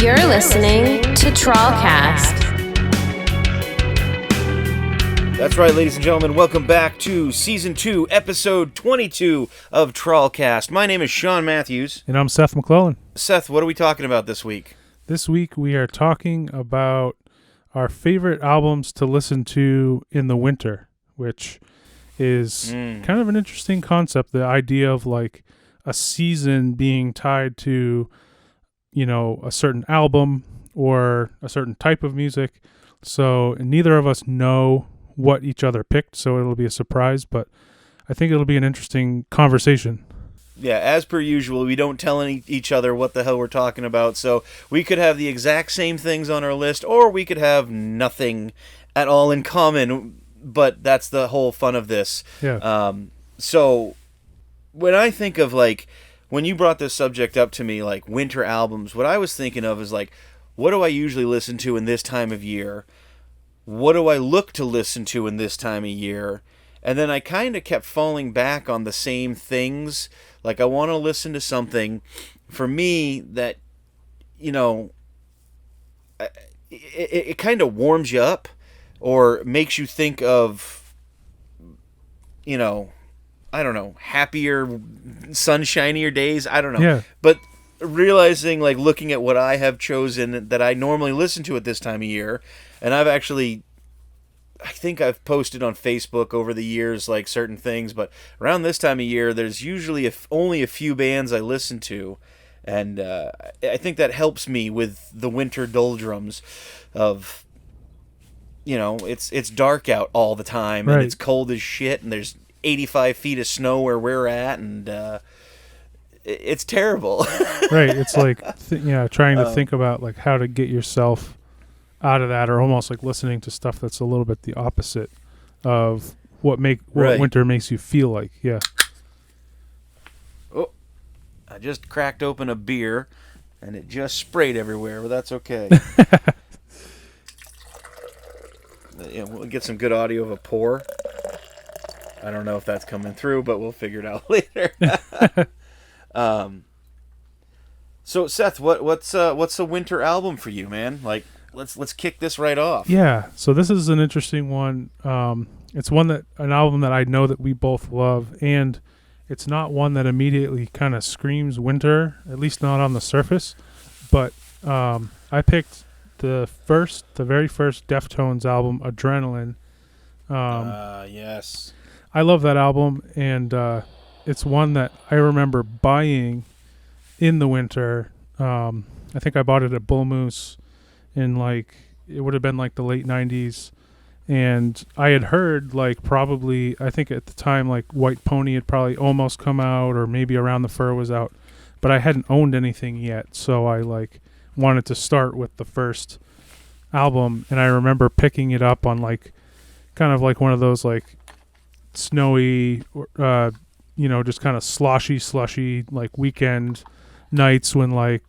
You're listening to TrawlCast. That's right, ladies and gentlemen. Welcome back to Season 2, Episode 22 of TrawlCast. My name is Sean Matthews. And I'm Seth McClellan. Seth, what are we talking about this week? This week we are talking about our favorite albums to listen to in the winter, which is kind of an interesting concept. The idea of like a season being tied to, you know, a certain album or a certain type of music. So neither of us know what each other picked, so it'll be a surprise, but I think it'll be an interesting conversation. Yeah, as per usual, we don't tell each other what the hell we're talking about, so we could have the exact same things on our list, or we could have nothing at all in common, but that's the whole fun of this. Yeah. So when I think of, like, when you brought this subject up to me, like, winter albums, what I was thinking of is, like, what do I usually listen to in this time of year? What do I look to listen to in this time of year? And then I kind of kept falling back on the same things. Like, I want to listen to something, for me, that, you know, it kind of warms you up or makes you think of, you know, I don't know, happier, sunshinier days. I don't know. Yeah. But realizing, like, looking at what I have chosen that I normally listen to at this time of year, and I've actually, I think I've posted on Facebook over the years, like, certain things, but around this time of year, there's usually only a few bands I listen to, and I think that helps me with the winter doldrums of, you know, it's dark out all the time, right. And it's cold as shit, and there's 85 feet of snow where we're at, and it's terrible. Right, it's like, trying to think about, like, how to get yourself out of that, or almost like listening to stuff that's a little bit the opposite of what winter makes you feel like. Yeah. Oh, I just cracked open a beer, and it just sprayed everywhere, but that's okay. Yeah, we'll get some good audio of a pour. I don't know if that's coming through, but we'll figure it out later. So Seth, what's a winter album for you, man? Like, let's kick this right off. Yeah. So this is an interesting one. It's an album that I know that we both love, and it's not one that immediately kind of screams winter, at least not on the surface. But I picked the very first Deftones album, Adrenaline. Yes. I love that album, and it's one that I remember buying in the winter. I think I bought it at Bull Moose in, like, it would have been like the late 90s, and I had heard, like, probably, I think at the time, like, White Pony had probably almost come out, or maybe Around the Fur was out, but I hadn't owned anything yet, so I, like, wanted to start with the first album, and I remember picking it up on, like, kind of like one of those, like, snowy, just kind of slushy, like, weekend nights when, like,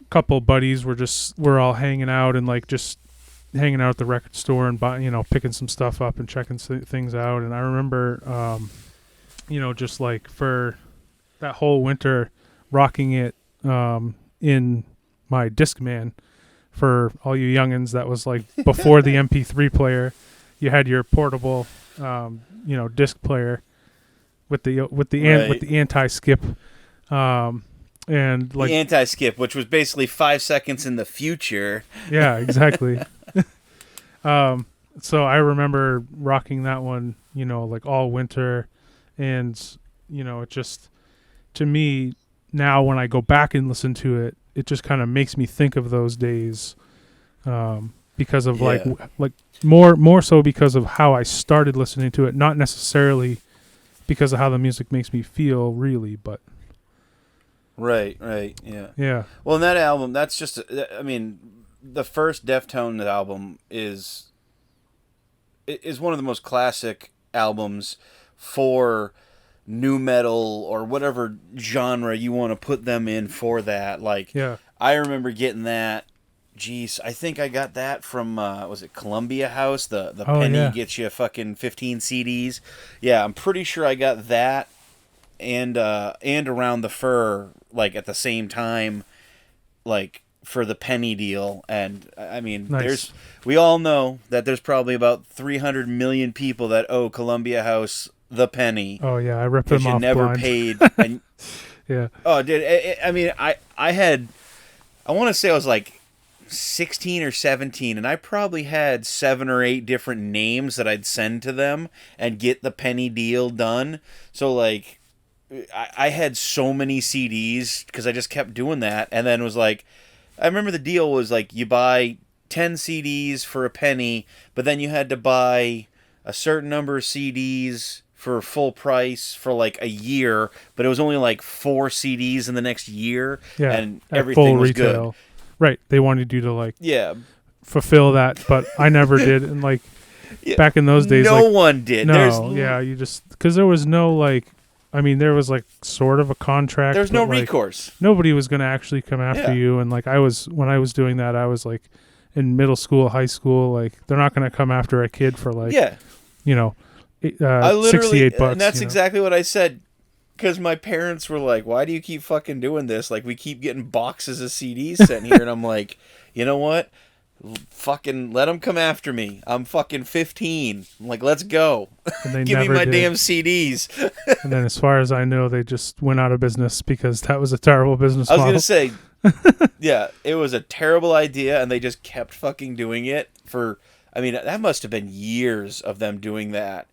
couple buddies we're all hanging out and, like, just hanging out at the record store and picking some stuff up and checking things out. And I remember, just like for that whole winter, rocking it in my Discman. For all you youngins, that was like before the MP3 player. You had your portable, disc player with the anti-skip, and like the anti-skip, which was basically 5 seconds in the future. Yeah, exactly. So I remember rocking that one, like all winter, and it just, to me now when I go back and listen to it, it just kind of makes me think of those days. Because of like more so because of how I started listening to it, not necessarily because of how the music makes me feel, really, but right, yeah. Well, in that album, that's just, the first Deftones album is one of the most classic albums for nu metal or whatever genre you want to put them in for that. Like, I remember getting that. Jeez, I think I got that from, was it Columbia House? The penny gets you fucking 15 CDs. Yeah, I'm pretty sure I got that and Around the Fur, like at the same time, like for the penny deal. And I mean, Nice. we all know that there's probably about 300 million people that owe Columbia House the penny. Oh yeah, I ripped Because them you off never blind. paid. And, Yeah. oh, dude, I mean, I want to say I was like 16 or 17, and I probably had 7 or 8 different names that I'd send to them and get the penny deal done. So, like, I had so many CDs because I just kept doing that. And then was like, I remember the deal was like, you buy 10 CDs for a penny, but then you had to buy a certain number of CDs for full price for like a year, but it was only like 4 CDs in the next year, Yeah. and At everything full was retail. good. Right. They wanted you to like Yeah. fulfill that, but I never did. And like Yeah. back in those days, No like, one did. no, yeah, you just because there was no like, I mean, there was like sort of a contract. There's no but, like, recourse. nobody was going to actually come after Yeah. you. And like when I was doing that, I was like in middle school, high school. Like they're not going to come after a kid for like, Yeah. you know, I literally, $68. and that's you know? exactly what I said. Because my parents were like, "Why do you keep fucking doing this? Like, we keep getting boxes of CDs sent here," and I'm like, "You know what? Fucking let them come after me. I'm fucking 15. I'm like, let's go. And they Give me never my did. damn CDs." And then, as far as I know, they just went out of business because that was a terrible business I was model. gonna say, yeah, it was a terrible idea, and they just kept fucking doing it for. I mean, that must have been years of them doing that.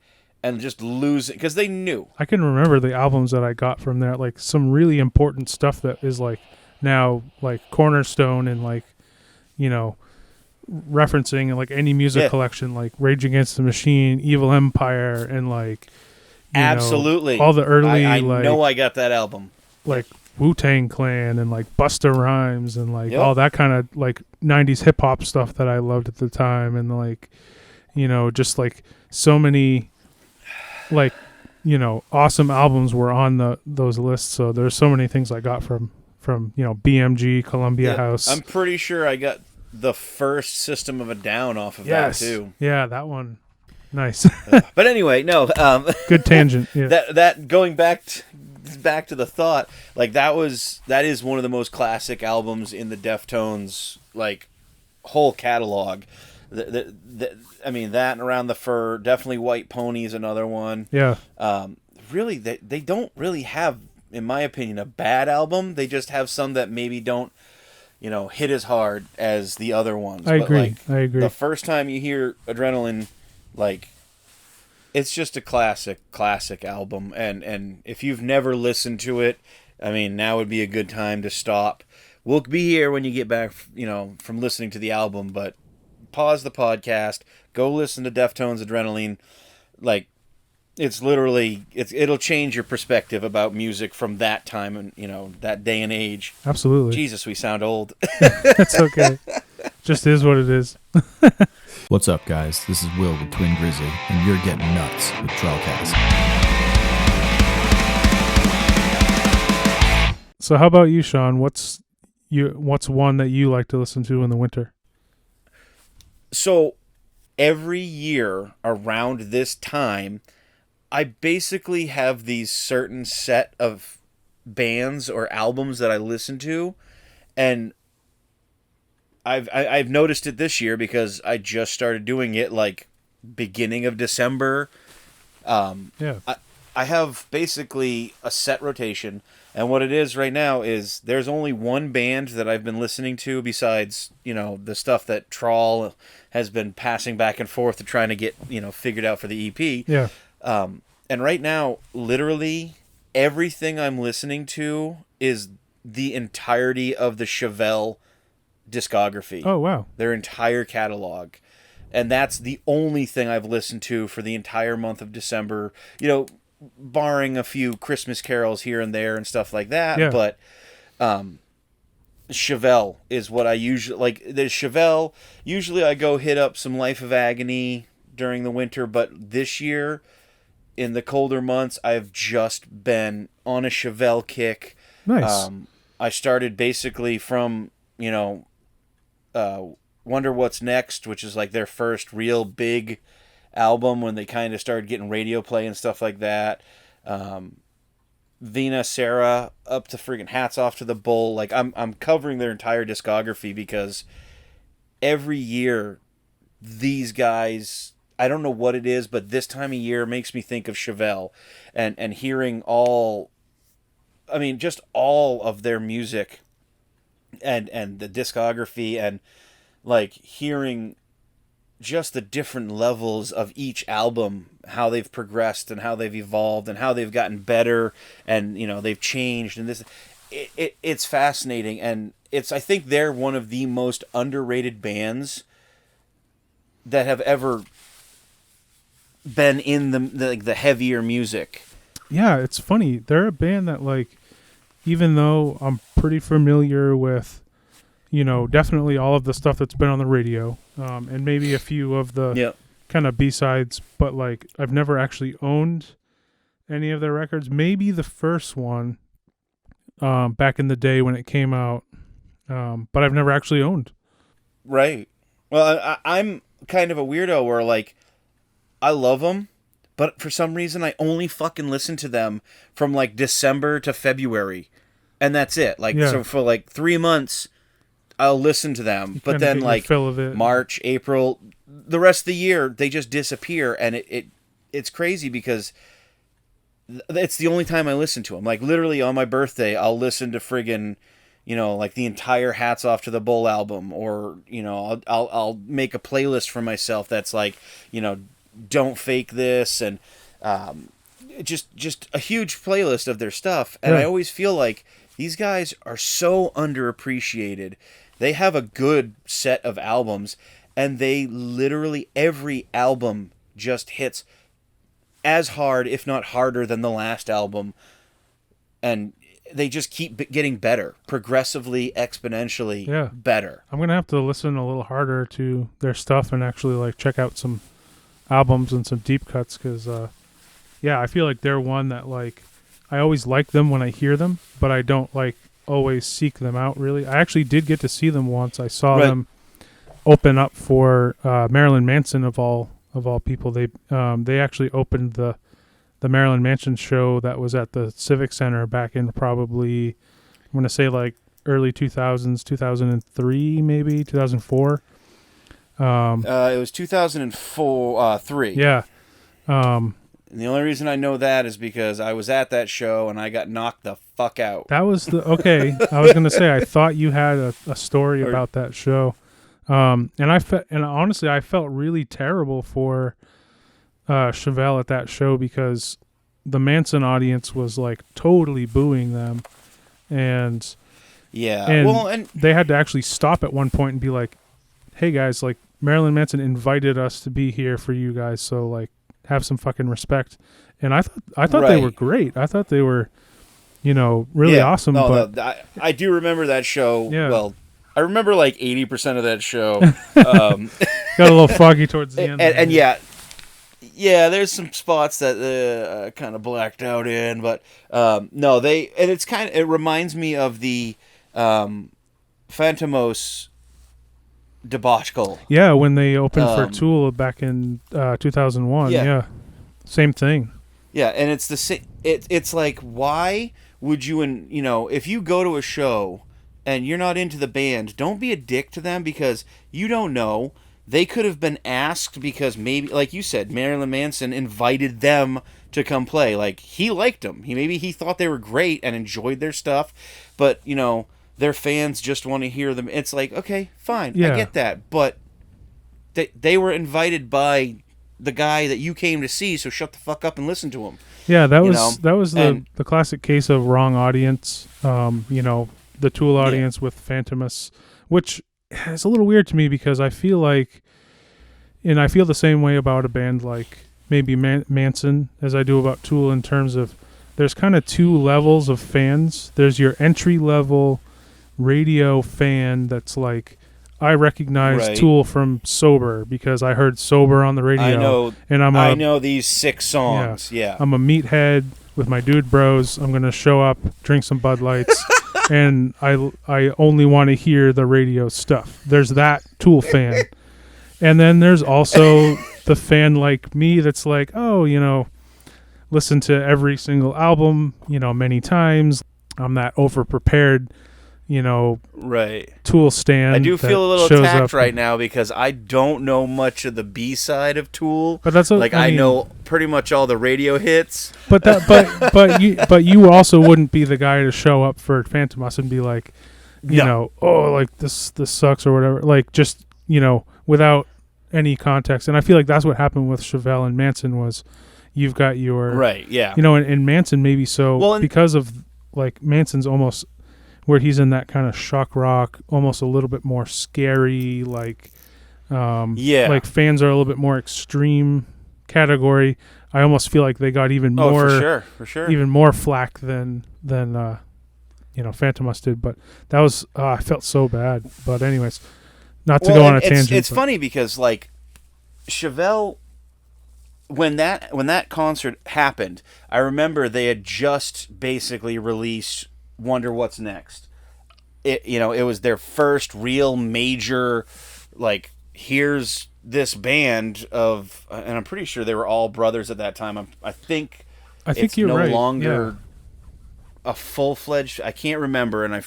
And just losing, because they knew. I can remember the albums that I got from there, like some really important stuff that is like now like cornerstone and like, you know, referencing like any music collection, like Rage Against the Machine, Evil Empire, and like absolutely all the early I like know I got that album, like Wu-Tang Clan and like Busta Rhymes and like Yep. all that kind of like 90s hip hop stuff that I loved at the time, and like, you know, just like so many like, you know, awesome albums were on those lists. So there's so many things I got from you know, BMG, Columbia House. I'm pretty sure I got the first System of a Down off of that too. Yeah, that one. Nice. But anyway, no. Good tangent. Yeah. That going back to the thought, like that is one of the most classic albums in the Deftones like whole catalog. I mean, that and Around the Fur, definitely White Pony is another one. Yeah. Really, they don't really have, in my opinion, a bad album. They just have some that maybe don't, you know, hit as hard as the other ones. I agree. The first time you hear Adrenaline, like, it's just a classic album. And if you've never listened to it, I mean, now would be a good time to stop. We'll be here when you get back, you know, from listening to the album, but pause the podcast, go listen to Deftones Adrenaline. Like, it's literally, it'll change your perspective about music from that time and, you know, that day and age. Absolutely. Jesus, we sound old. That's okay. Just is what it is. What's up, guys? This is Will with Twin Grizzly, and you're getting nuts with TrawlCast. So how about you, Sean? What's one that you like to listen to in the winter? So every year around this time, I basically have these certain set of bands or albums that I listen to, and I've noticed it this year because I just started doing it like beginning of December. Yeah. I have basically a set rotation, and what it is right now is there's only one band that I've been listening to besides, you know, the stuff that Trawl has been passing back and forth to trying to get, you know, figured out for the EP. Yeah. And right now, literally everything I'm listening to is the entirety of the Chevelle discography. Oh, wow. Their entire catalog. And that's the only thing I've listened to for the entire month of December. You know, barring a few Christmas carols here and there and stuff like that. Yeah. But Chevelle is what I usually like. There's Chevelle. Usually I go hit up some Life of Agony during the winter, but this year in the colder months I've just been on a Chevelle kick. Nice. I started basically from, you know, Wonder What's Next, which is like their first real big album when they kind of started getting radio play and stuff like that. Vina, Sarah, up to friggin' Hats Off to the Bull. Like, I'm covering their entire discography because every year these guys, I don't know what it is, but this time of year makes me think of Chevelle and hearing just all of their music and the discography and like hearing just the different levels of each album, how they've progressed and how they've evolved and how they've gotten better and, you know, they've changed and this, it's fascinating. And I think they're one of the most underrated bands that have ever been in the heavier music. Yeah, it's funny. They're a band that, like, even though I'm pretty familiar with, you know, definitely all of the stuff that's been on the radio, and maybe a few of the kind of B-sides, but, like, I've never actually owned any of their records. Maybe the first one back in the day when it came out, but I've never actually owned. Right. Well, I'm kind of a weirdo where, like, I love them, but for some reason I only fucking listen to them from like December to February, and that's it. Like, so for like 3 months, I'll listen to them, but then like March, April, the rest of the year they just disappear, and it's crazy because it's the only time I listen to them. Like literally on my birthday, I'll listen to friggin', you know, like the entire Hats Off to the Bull album, or you know, I'll make a playlist for myself that's like, you know, Don't Fake This, and just a huge playlist of their stuff. And I always feel like these guys are so underappreciated. They have a good set of albums, and they literally every album just hits as hard, if not harder, than the last album. And they just keep getting better, progressively, exponentially better. I'm gonna have to listen a little harder to their stuff and actually like check out some albums and some deep cuts, because I feel like they're one that, like, I always like them when I hear them, but I don't like always seek them out really. I actually did get to see them once. I saw them open up for Marilyn Manson of all people. They actually opened the Marilyn Manson show that was at the Civic Center back in probably, I'm going to say like early 2000s, 2003 maybe, 2004. It was 2003. Yeah. And the only reason I know that is because I was at that show and I got knocked the fuck out. That was okay. I was gonna say, I thought you had a story about that show, and honestly I felt really terrible for Chevelle at that show, because the Manson audience was like totally booing them, and they had to actually stop at one point and be like, hey guys, like Marilyn Manson invited us to be here for you guys, so like have some fucking respect. And I thought they were great. I thought they were, you know, really awesome. No, I do remember that show. Yeah. Well, I remember like 80% of that show. Got a little foggy towards the end. And there's some spots that kind of blacked out in, but no, it reminds me of the Phantomos debacle. Yeah, when they opened for Tool back in 2001. Yeah, same thing. Yeah, and it's the same. It's like, why would you? And you know, if you go to a show and you're not into the band, don't be a dick to them, because you don't know. They could have been asked because maybe, like you said, Marilyn Manson invited them to come play. Like, he liked them. He thought they were great and enjoyed their stuff, but you know, their fans just want to hear them. It's like, okay, fine, I get that, but they were invited by the guy that you came to see, so shut the fuck up and listen to him. Yeah, that was the classic case of wrong audience. You know, the Tool audience with Phantomus, which is a little weird to me, because I feel like, and I feel the same way about a band like maybe Manson as I do about Tool, in terms of there's kind of two levels of fans. There's your entry level radio fan that's like, I recognize Tool from Sober because I heard Sober on the radio. I know these 6 songs. Yeah. I'm a meathead with my dude bros. I'm gonna show up, drink some Bud Lights, and I only want to hear the radio stuff. There's that Tool fan, and then there's also the fan like me that's like, oh, you know, listen to every single album, many times. I'm that over-prepared, right. Tool stand. I do feel a little shows attacked up right now because I don't know much of the B side of Tool. But that's I know pretty much all the radio hits. But you also wouldn't be the guy to show up for Phantomus and be like, like this sucks or whatever. Like just without any context. And I feel like that's what happened with Chevelle and Manson was you've got your right, yeah. And Manson maybe so because of like Manson's almost where he's in that kind of shock rock, almost a little bit more scary, like like fans are a little bit more extreme category. I almost feel like they got even more for sure. even more flack than Phantomus did, but that was I felt so bad. But anyways, not to go on a tangent. It's funny because like Chevelle, when that concert happened, I remember they had just basically released Wonder What's Next. It was their first real major, like, here's this band of, and I'm pretty sure they were all brothers at that time. I think it's you're no right. longer a full-fledged, I can't remember, and I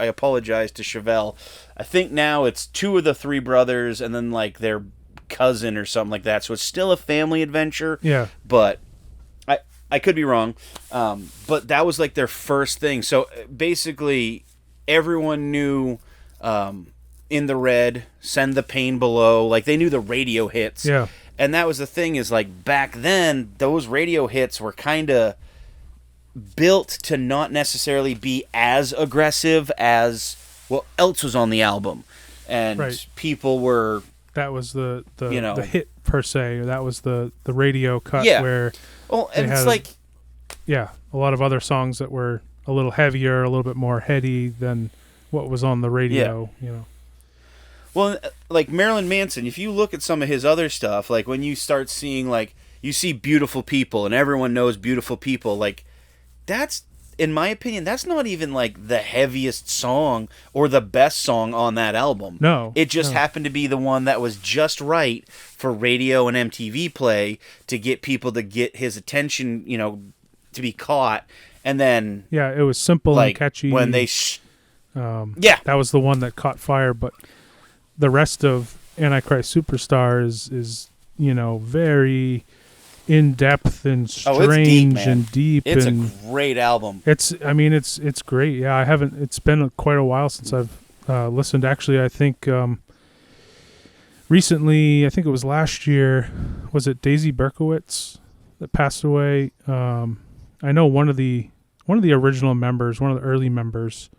apologize to Chevelle. I think now it's two of the three brothers and then like their cousin or something like that. So it's still a family adventure. Yeah. But I could be wrong, but that was like their first thing. So basically, everyone knew In the Red, Send the Pain Below. Like, they knew the radio hits. Yeah. And that was the thing is, like, back then, those radio hits were kind of built to not necessarily be as aggressive as what else was on the album. And people were... That was the hit per se. That was the radio cut where... Well, and it's like... Yeah, a lot of other songs that were a little heavier, a little bit more heady than what was on the radio, Well, like Marilyn Manson, if you look at some of his other stuff, like when you start seeing, like, you see Beautiful People, and everyone knows Beautiful People, like, that's, in my opinion, that's not even, like, the heaviest song or the best song on that album. No. It just happened to be the one that was just right for radio and MTV play to get people to get his attention, to be caught. And then... Yeah, it was simple and catchy. When they... That was the one that caught fire, but the rest of Antichrist Superstar is very in-depth and strange and deep. It's a great album. It's great. Yeah, it's been quite a while since I've listened. Actually, I think recently, I think it was last year, was it Daisy Berkowitz that passed away? I know one of the original members, one of the early members.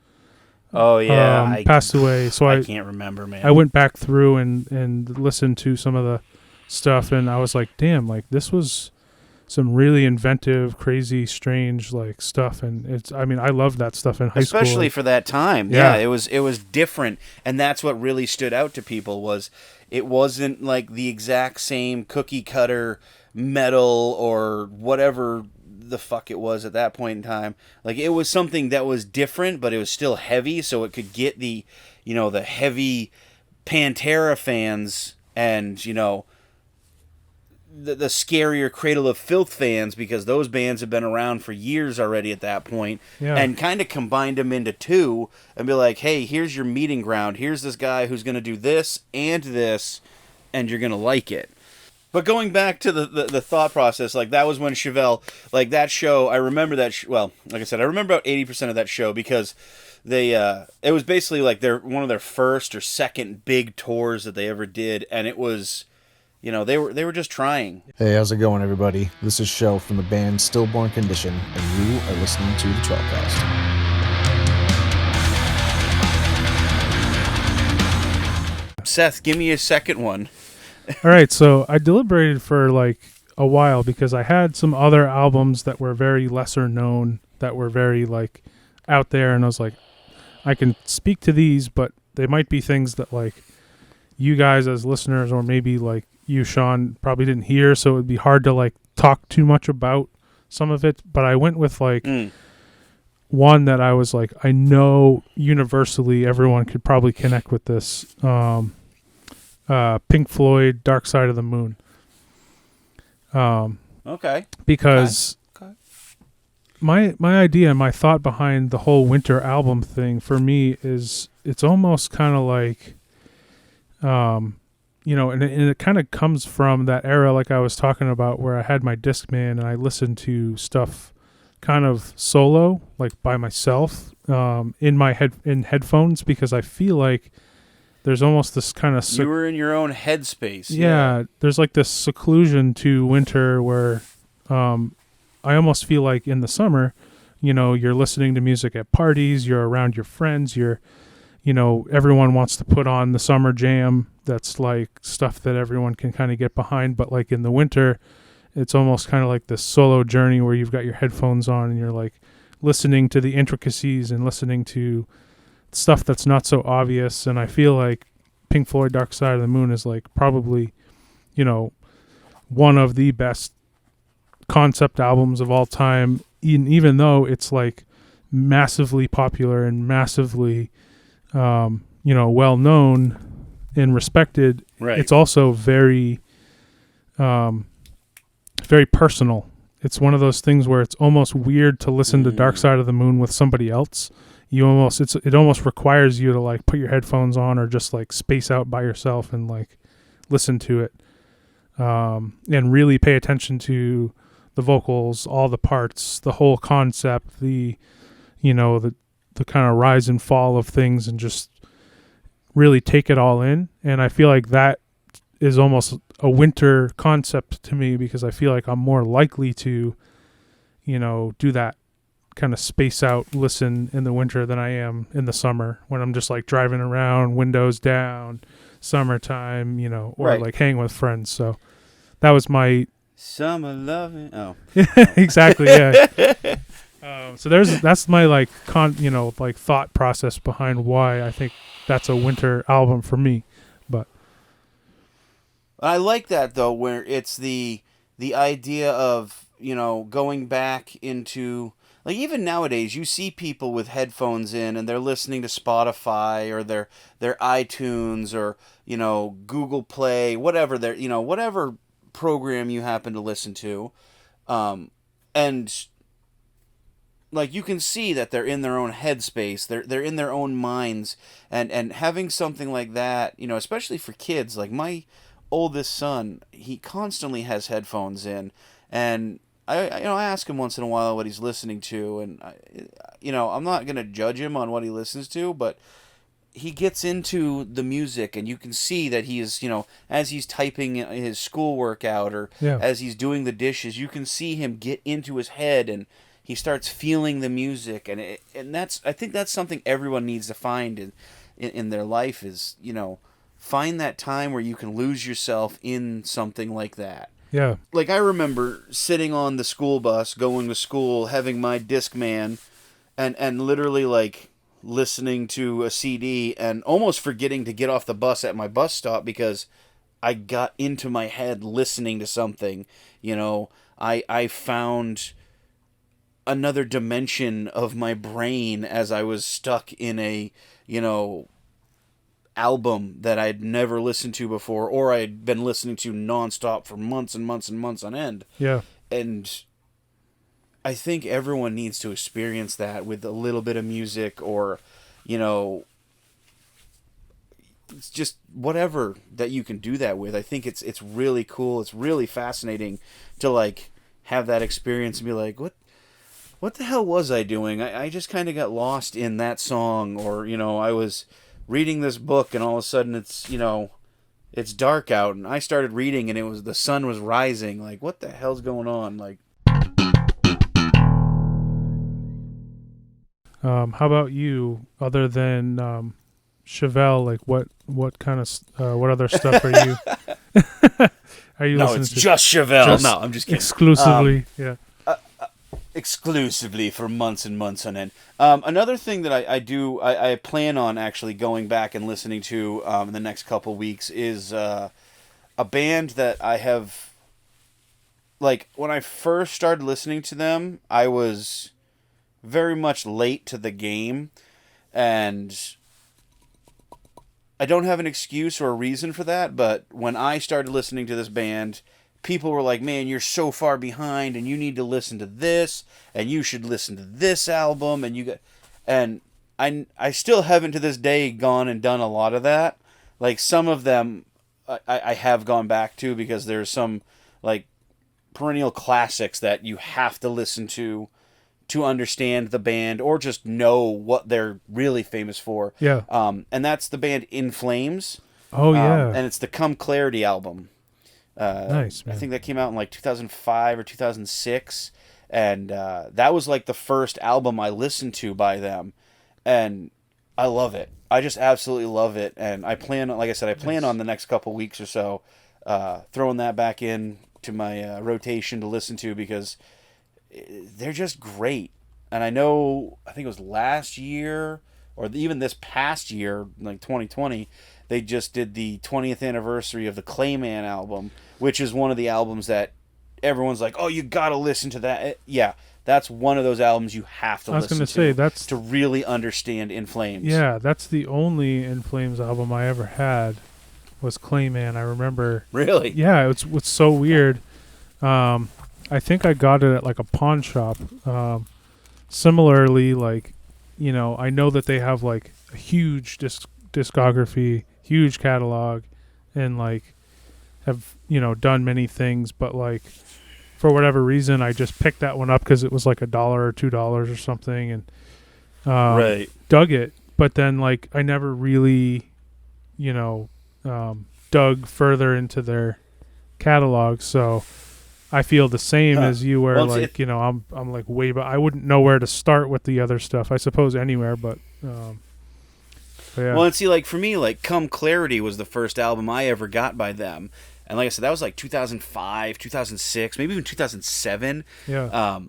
Oh yeah, passed away. So I can't remember, man. I went back through and listened to some of the stuff, and I was like, damn, like this was some really inventive, crazy, strange like stuff. And I loved that stuff in high school, especially for that time. Yeah, it was different, and that's what really stood out to people was it wasn't like the exact same cookie cutter metal or whatever the fuck it was at that point in time. Like, it was something that was different, but it was still heavy, so it could get the the heavy Pantera fans and the scarier Cradle of Filth fans, because those bands have been around for years already at that point, and kind of combined them into two and be like, hey, here's your meeting ground, here's this guy who's going to do this and this, and you're going to like it. But going back to the thought process, like, that was when Chevelle, like, that show, I remember that, like I said, I remember about 80% of that show because they, it was basically like one of their first or second big tours that they ever did, and it was, they were just trying. Hey, how's it going, everybody? This is Shell from the band Stillborn Condition, and you are listening to the TrawlCast. Seth, give me a second one. All right, so I deliberated for like a while because I had some other albums that were very lesser known, that were very like out there, and I was like, I can speak to these, but they might be things that like you guys as listeners, or maybe like you, Sean, probably didn't hear, so it would be hard to like talk too much about some of it. But I went with like one that I was like, I know universally everyone could probably connect with this. Pink Floyd, Dark Side of the Moon. Okay. Because my idea and my thought behind the whole winter album thing for me is it's almost kind of like, and it kind of comes from that era, like I was talking about, where I had my Discman and I listened to stuff kind of solo, like by myself, in headphones, because I feel like there's almost this kind of you were in your own headspace. Yeah, there's like this seclusion to winter where I almost feel like in the summer, you're listening to music at parties, you're around your friends, everyone wants to put on the summer jam. That's like stuff that everyone can kind of get behind. But like in the winter, it's almost kind of like this solo journey where you've got your headphones on and you're like listening to the intricacies and listening to stuff that's not so obvious. And I feel like Pink Floyd Dark Side of the Moon is like probably, one of the best concept albums of all time. Even though it's like massively popular and massively, well known and respected, Right. It's also very, very personal. It's one of those things where it's almost weird to listen to Dark Side of the Moon with somebody else. It almost requires you to like put your headphones on or just like space out by yourself and like listen to it, and really pay attention to the vocals, all the parts, the whole concept, the kind of rise and fall of things, and just really take it all in. And I feel like that is almost a winter concept to me, because I feel like I'm more likely to, do that kind of space out listen in the winter than I am in the summer, when I'm just like driving around, windows down, summertime, or Right. like hanging with friends. So that was my Summer loving. Oh, exactly, yeah. So that's my like like thought process behind why I think that's a winter album for me. But I like that though, where it's the idea of going back into, like, even nowadays you see people with headphones in and they're listening to Spotify or their iTunes or Google Play, whatever their whatever program you happen to listen to, and like you can see that they're in their own headspace, they're in their own minds, and having something like that, especially for kids. Like my oldest son, he constantly has headphones in, and I ask him once in a while what he's listening to, and I'm not gonna judge him on what he listens to, but he gets into the music, and you can see that he is, as he's typing his schoolwork out, or as he's doing the dishes, you can see him get into his head, and he starts feeling the music, and I think that's something everyone needs to find in their life is, find that time where you can lose yourself in something like that. yeah, Like I remember sitting on the school bus going to school, having my Discman, and literally like listening to a CD and almost forgetting to get off the bus at my bus stop because I got into my head listening to something. I found another dimension of my brain as I was stuck in a, album that I'd never listened to before, or I'd been listening to nonstop for months and months and months on end. yeah. And I think everyone needs to experience that with a little bit of music, or, it's just whatever that you can do that with. I think it's really cool. It's really fascinating to like have that experience and be like, what the hell was I doing? I just kind of got lost in that song, or, I was reading this book and all of a sudden it's, it's dark out and I started reading and the sun was rising. Like, what the hell's going on? Like, how about you? Other than Chevelle, like what kind of what other stuff are you? Are you no, listening it's to? just Chevelle. No, I'm just kidding. Exclusively, yeah. Exclusively for months and months on end. Another thing that I plan on actually going back and listening to in the next couple weeks is a band that I have, like, when I first started listening to them, I was very much late to the game, and I don't have an excuse or a reason for that, but when I started listening to this band, people were like, man, you're so far behind, and you need to listen to this, and you should listen to this album, and I still haven't to this day gone and done a lot of that. Like, some of them I have gone back to, because there's some, like, perennial classics that you have to listen to understand the band, or just know what they're really famous for. Yeah. And that's the band In Flames. Oh, yeah. And it's the Come Clarity album. Nice, man. I think that came out in like 2005 or 2006. And that was like the first album I listened to by them. And I love it. I just absolutely love it. And I plan, like I said, on the next couple weeks or so throwing that back in to my rotation to listen to, because they're just great. And I think it was last year, or even this past year, like 2020, they just did the 20th anniversary of the Clayman album, which is one of the albums that everyone's like, oh, you gotta listen to that. Yeah, that's one of those albums you have to listen to to really understand In Flames. Yeah, that's the only In Flames album I ever had, was Clayman. I remember. Really? Yeah, it's so weird. I think I got it at like a pawn shop. Similarly, like, you know, I know that they have like a huge discography, huge catalog, and like have, you know, done many things, but like for whatever reason I just picked that one up because it was like $1 or $2 or something, and right, dug it. But then like I never really, you know, dug further into their catalog, so I feel the same as you, where like, you know, I'm like way, but I wouldn't know where to start with the other stuff. I suppose anywhere, but yeah. Well, and see, like, for me, like, Come Clarity was the first album I ever got by them. And like I said, that was like 2005, 2006, maybe even 2007. Yeah.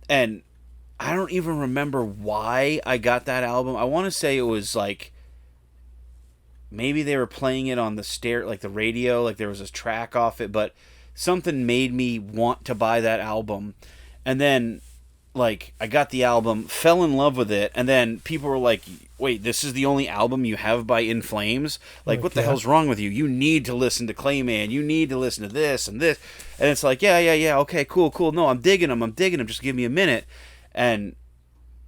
And I don't even remember why I got that album. I want to say it was like, maybe they were playing it on the radio, like there was a track off it, but something made me want to buy that album. And then, like, I got the album, fell in love with it, and then people were like, wait, this is the only album you have by In Flames? Like, what the hell's wrong with you? You need to listen to Clayman. You need to listen to this and this. And it's like, yeah, okay, cool. No, I'm digging them. Just give me a minute. And,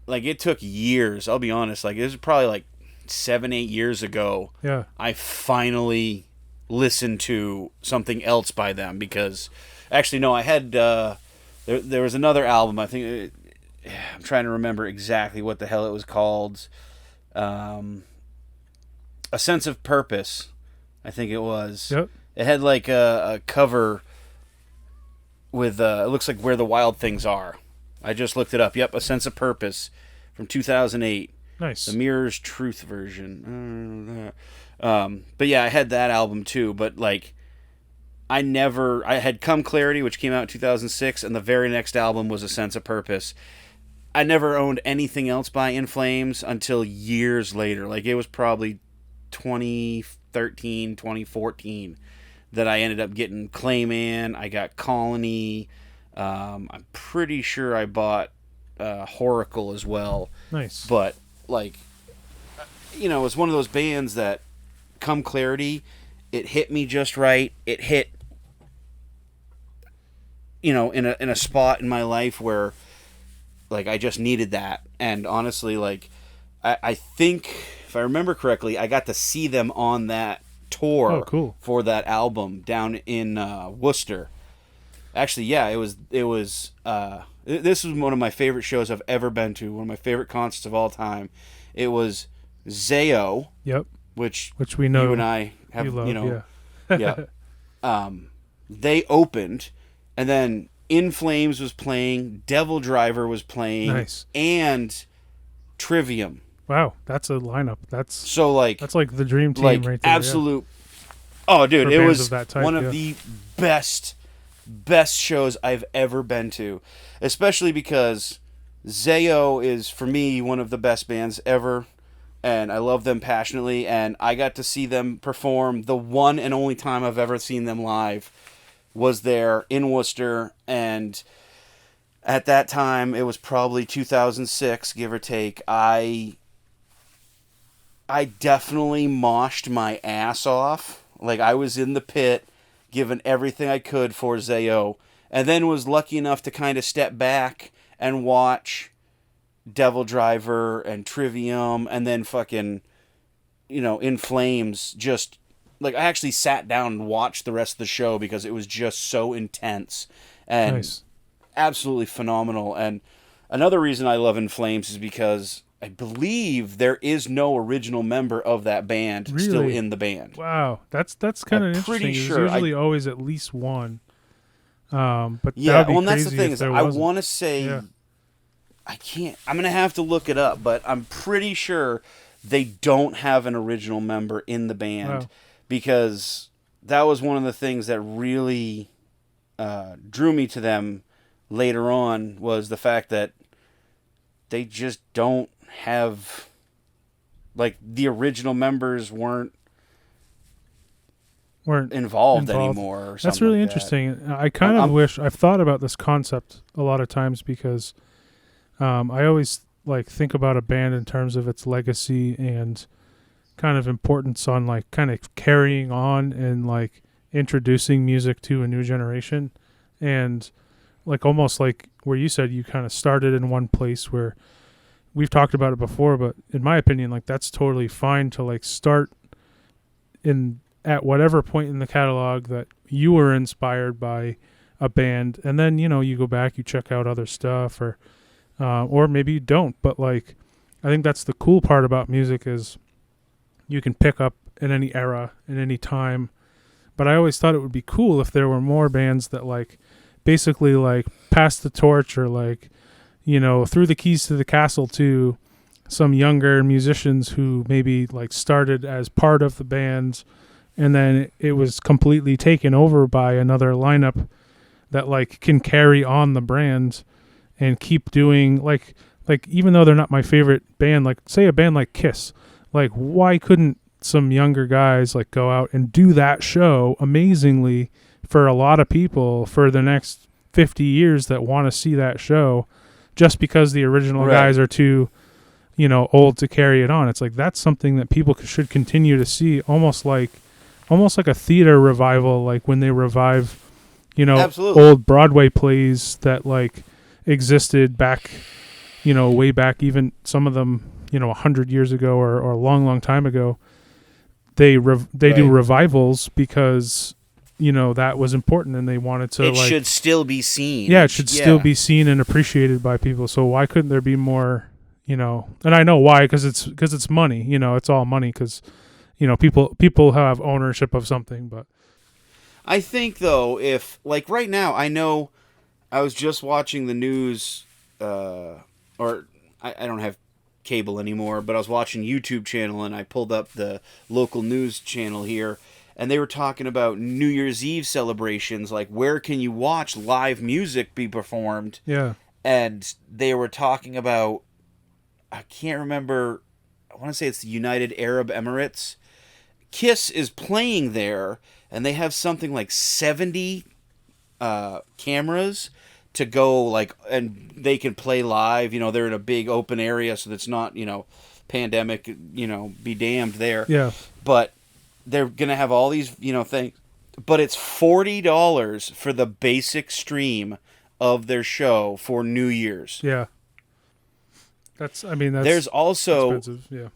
like, it took years, I'll be honest. Like, it was probably, like, 7-8 years ago. Yeah. I finally listened to something else by them, because... Actually, no, I had... There was another album, I think... I'm trying to remember exactly what the hell it was called. A Sense of Purpose, I think it was. Yep. It had like a cover with it looks like Where the Wild Things Are. I just looked it up. Yep, A Sense of Purpose from 2008. Nice. The Mirror's Truth version. But yeah, I had that album too. But like, I had Come Clarity, which came out in 2006, and the very next album was A Sense of Purpose. I never owned anything else by In Flames until years later. Like, it was probably 2013, 2014 that I ended up getting Clayman. I got Colony. I'm pretty sure I bought Horacle as well. Nice. But, like, you know, it's one of those bands that Come Clarity, it hit me just right. It hit, you know, in a spot in my life where, like, I just needed that. And honestly, like, I think, if I remember correctly, I got to see them on that tour for that album down in Worcester. Actually, yeah, it was this was one of my favorite shows I've ever been to, one of my favorite concerts of all time. It was Zayo. Yep. Which we know you and I have, you love, you know. Yeah. Yeah. They opened, and then In Flames was playing, Devil Driver was playing, nice, and Trivium. Wow, that's a lineup. That's like the dream team, like, right there. Absolute. Yeah. Oh, dude, it was of type, one of the best shows I've ever been to, especially because Zayo is, for me, one of the best bands ever, and I love them passionately, and I got to see them perform. The one and only time I've ever seen them live was there in Worcester, and at that time, it was probably 2006, give or take. I definitely moshed my ass off. Like, I was in the pit, given everything I could for Zayo, and then was lucky enough to kind of step back and watch Devil Driver and Trivium, and then fucking, In Flames. Just like, I actually sat down and watched the rest of the show because it was just so intense and Nice. absolutely phenomenal. And another reason I love In Flames is because I believe there is no original member of that band still Really? in the band. Wow, that's kind of I'm interesting. pretty There's sure usually always at least one. But Yeah, that'd be well, and that's the crazy thing if is there I wasn't. want to say, Yeah. I can't. I'm gonna have to look it up, but I'm pretty sure they don't have an original member in the band Wow. because that was one of the things that really drew me to them later on, was the fact that they just don't have, like, the original members weren't involved anymore or something. That's really like that. interesting. I kind of wish, I've thought about this concept a lot of times because I always think about a band in terms of its legacy and kind of importance on kind of carrying on and introducing music to a new generation, and almost like where you said you kind of started in one place where we've talked about it before, but in my opinion, that's totally fine to start at whatever point in the catalog that you were inspired by a band, and then you go back, you check out other stuff, or maybe you don't. But I think that's the cool part about music is you can pick up in any era, in any time. But I always thought it would be cool if there were more bands that basically pass the torch, or threw the keys to the castle to some younger musicians who maybe started as part of the band, and then it was completely taken over by another lineup that can carry on the brand and keep doing even though they're not my favorite band, say a band like Kiss, why couldn't some younger guys go out and do that show amazingly for a lot of people for the next 50 years that want to see that show, just because the original guys are too old to carry it on. It's that's something that people should continue to see, almost like a theater revival, when they revive Absolutely. old Broadway plays that existed back way back, even some of them 100 years ago or a long time ago. They do revivals because that was important, and they wanted to it should still be seen. Yeah, it should still be seen and appreciated by people. So why couldn't there be more, and I know why, because it's money, it's all money, because people have ownership of something. But I think, though, if right now, I know I was just watching the news, or I don't have cable anymore, but I was watching YouTube channel, and I pulled up the local news channel here, and they were talking about New Year's Eve celebrations, where can you watch live music be performed? yeah, And they were talking about, I can't remember, I want to say it's the United Arab Emirates. Kiss is playing there, and they have something like 70 cameras to go, and they can play live. They're in a big open area, so that's not, pandemic, be damned there. yeah. But they're going to have all these, things. But it's $40 for the basic stream of their show for New Year's. Yeah. That's There's also expensive. Yeah.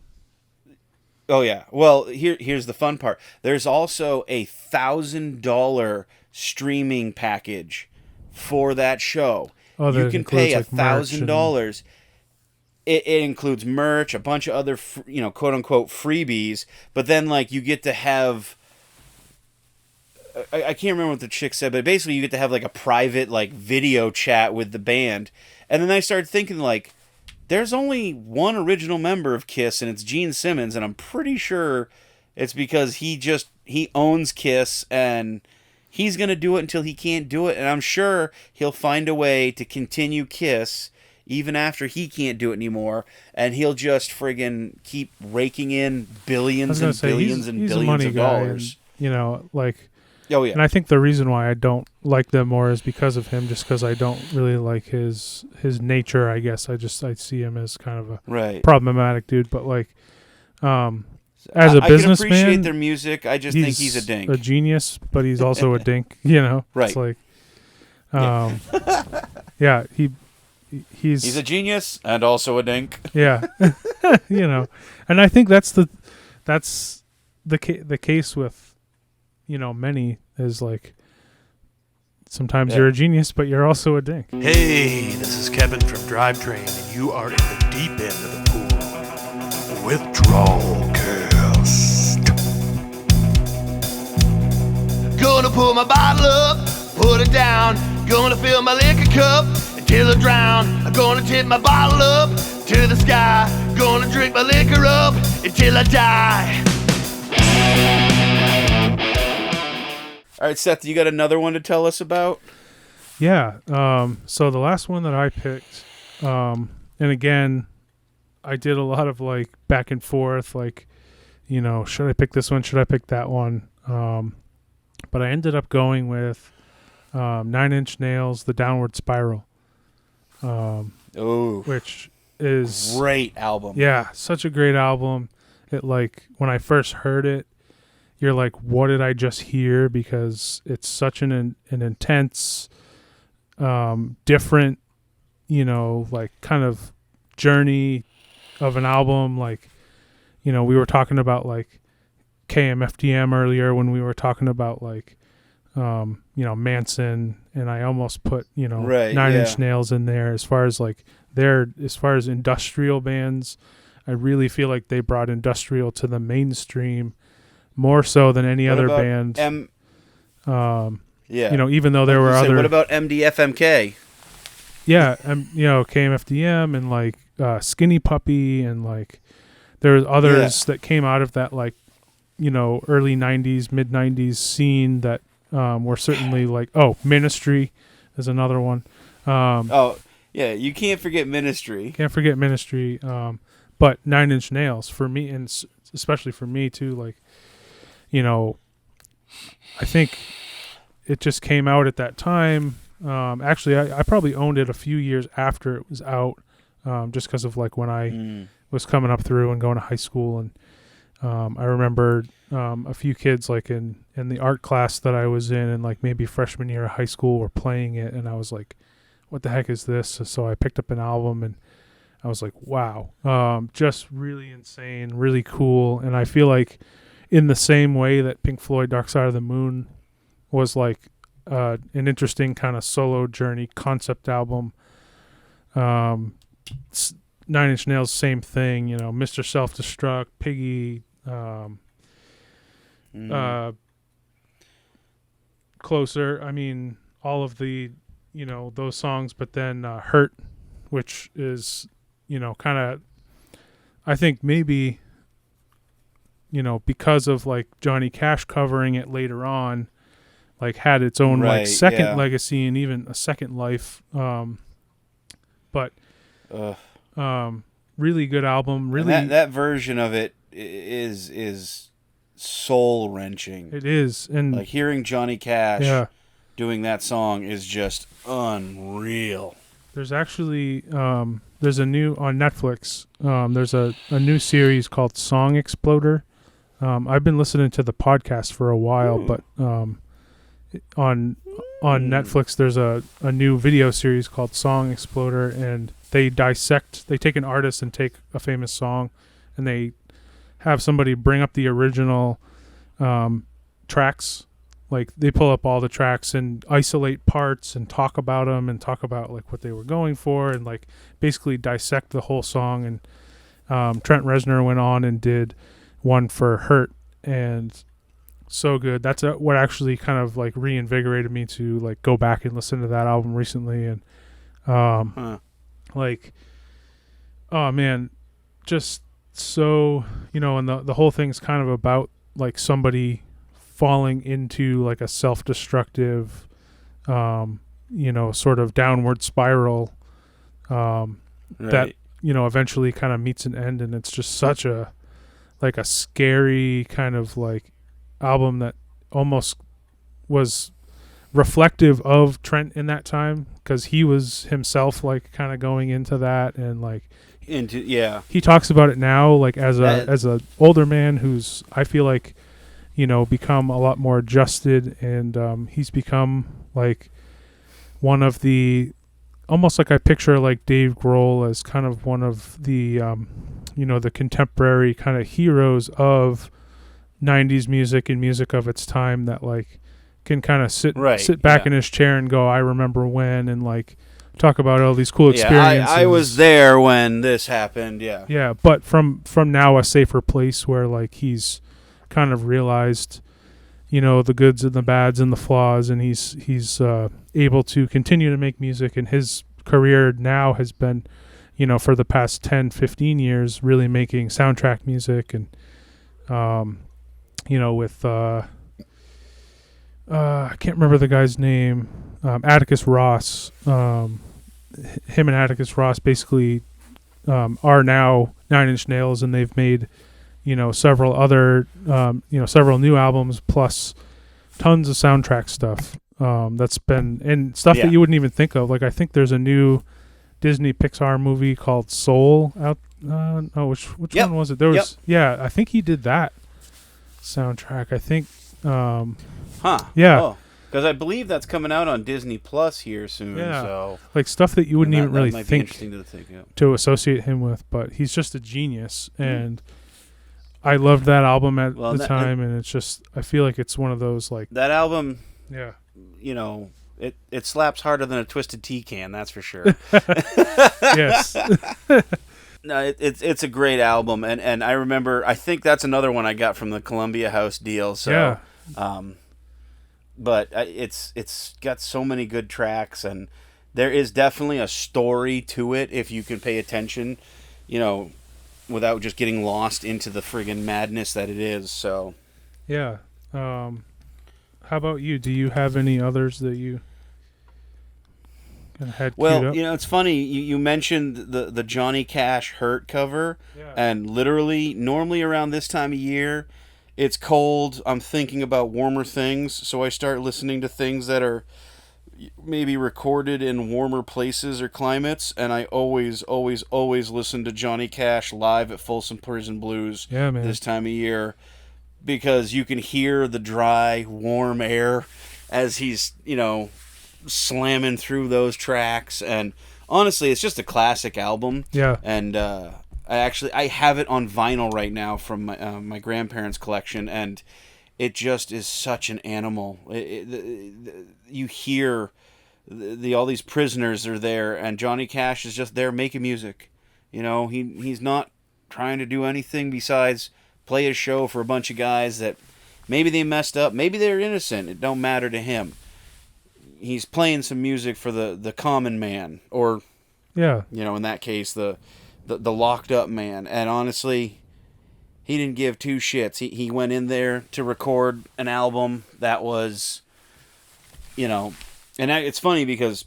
Oh yeah. Well, here's the fun part. There's also a $1,000 streaming package for that show. Oh, you can pay includes, $1,000. It includes merch, a bunch of other quote unquote freebies, but then you get to have, I can't remember what the chick said, but basically you get to have a private video chat with the band. And then I started thinking there's only one original member of Kiss, and it's Gene Simmons, and I'm pretty sure it's because he owns Kiss, and he's going to do it until he can't do it, and I'm sure he'll find a way to continue Kiss even after he can't do it anymore, and he'll just friggin' keep raking in billions and billions and billions of dollars. And, Oh yeah. And I think the reason why I don't like them more is because of him, just because I don't really like his nature, I guess. I see him as kind of a problematic dude. But as a I businessman, can appreciate their music. I just think he's a dink. A genius, but he's also a dink. You know, right? It's like, yeah, he's a genius and also a dink. Yeah, you know, and I think that's the case with, you know, many is like sometimes you're a genius, but you're also a dink. Hey, this is Kevin from Drivetrain, and you are in the deep end of the pool with TrawlCast. Gonna pull my bottle up, put it down. Gonna fill my liquor cup until I drown. I'm gonna tip my bottle up to the sky. Gonna drink my liquor up until I die. All right, Seth, you got another one to tell us about? Yeah. So the last one that I picked, and again, I did a lot of like back and forth, like, you know, should I pick this one? Should I pick that one? But I ended up going with 9 Inch Nails, The Downward Spiral. Which is great album. Yeah, such a great album. It, like, when I first heard it, you're like, what did I just hear? Because it's such an intense, different, you know, like kind of journey of an album. Like, you know, we were talking about like KMFDM earlier when we were talking about like, you know, Manson, and I almost put, you know, 9 Inch Nails in there as far as like as far as industrial bands. I really feel like they brought industrial to the mainstream more so than any other band. You know, even though there were other. What about MDFMK? Yeah, you know, KMFDM and like Skinny Puppy, and like there was others that came out of that, like, you know, early 90s, mid 90s scene that were certainly like, Ministry is another one. You can't forget Ministry. But 9 Inch Nails for me, and especially for me too, like, you know, I think it just came out at that time. Actually, I probably owned it a few years after it was out, just because of like when I was coming up through and going to high school. And I remember a few kids like in the art class that I was in like maybe freshman year of high school were playing it, and I was like, what the heck is this? So I picked up an album and I was like, wow, just really insane, really cool. And I feel like in the same way that Pink Floyd Dark Side of the Moon was like an interesting kind of solo journey concept album, 9 Inch Nails, same thing, you know, Mr. Self-Destruct, Piggy, Closer. I mean, all of the, you know, those songs, but then Hurt, which is, you know, kind of, I think maybe, you know, because of like Johnny Cash covering it later on, like had its own like second legacy and even a second life. But really good album. Really, and that version of it is soul wrenching. It is, and like hearing Johnny Cash doing that song is just unreal. There's actually there's a new on Netflix. There's a new series called Song Exploder. I've been listening to the podcast for a while, but on Netflix there's a new video series called Song Exploder, and they take an artist and take a famous song, and they have somebody bring up the original tracks. Like they pull up all the tracks and isolate parts and talk about them and talk about like what they were going for and like basically dissect the whole song. And Trent Reznor went on and did one for Hurt, and so good. That's what actually kind of like reinvigorated me to like go back and listen to that album recently. And like, oh man, just so, you know, and the whole thing's kind of about like somebody falling into like a self-destructive, you know, sort of downward spiral that, you know, eventually kind of meets an end. And it's just such a like a scary kind of like album that almost was reflective of Trent in that time, because he was himself like kind of going into that, and like he talks about it now, like as a older man who's, I feel like, become a lot more adjusted, and he's become like one of the, almost like I picture like Dave Grohl as kind of one of the, the contemporary kind of heroes of 90s music and music of its time, that like can kind of sit back in his chair and go, I remember when, and like talk about all these cool experiences. I was there when this happened. Yeah, but from now a safer place, where like he's kind of realized, the goods and the bads and the flaws, and he's able to continue to make music, and his career now has been, for the past 10-15 years, really making soundtrack music, and with I can't remember the guy's name, Atticus Ross. Him and Atticus Ross basically are now 9 Inch Nails, and they've made several other several new albums, plus tons of soundtrack stuff that's been, and stuff that you wouldn't even think of. Like I think there's a new Disney Pixar movie called Soul out. Which one was it? There was I think he did that soundtrack. I think. Yeah. Because I believe that's coming out on Disney Plus here soon. Yeah. So like stuff that you wouldn't even really might think, be interesting to think to associate him with, but he's just a genius, and I loved that album at the time, and it's just, I feel like it's one of those, like, that album. Yeah. It slaps harder than a Twisted Tea can, that's for sure. Yes. No, it's a great album, and I remember, I think that's another one I got from the Columbia House deal. So, but it's got so many good tracks, and there is definitely a story to it if you can pay attention, without just getting lost into the friggin' madness that it is. So, yeah. How about you? Do you have any others that you had? Well, it's funny. You mentioned the Johnny Cash "Hurt" cover, and literally, normally around this time of year, it's cold. I'm thinking about warmer things, so I start listening to things that are maybe recorded in warmer places or climates, and I always listen to Johnny Cash live at Folsom Prison Blues this time of year, because you can hear the dry, warm air as he's, slamming through those tracks. And honestly, it's just a classic album. Yeah. And I have it on vinyl right now from my grandparents' collection, and it just is such an animal. You hear all these prisoners are there, and Johnny Cash is just there making music. He's not trying to do anything besides play his show for a bunch of guys that maybe they messed up, maybe they're innocent. It don't matter to him. He's playing some music for the common man, or in that case the locked up man. And honestly, he didn't give two shits. He went in there to record an album that was, and it's funny because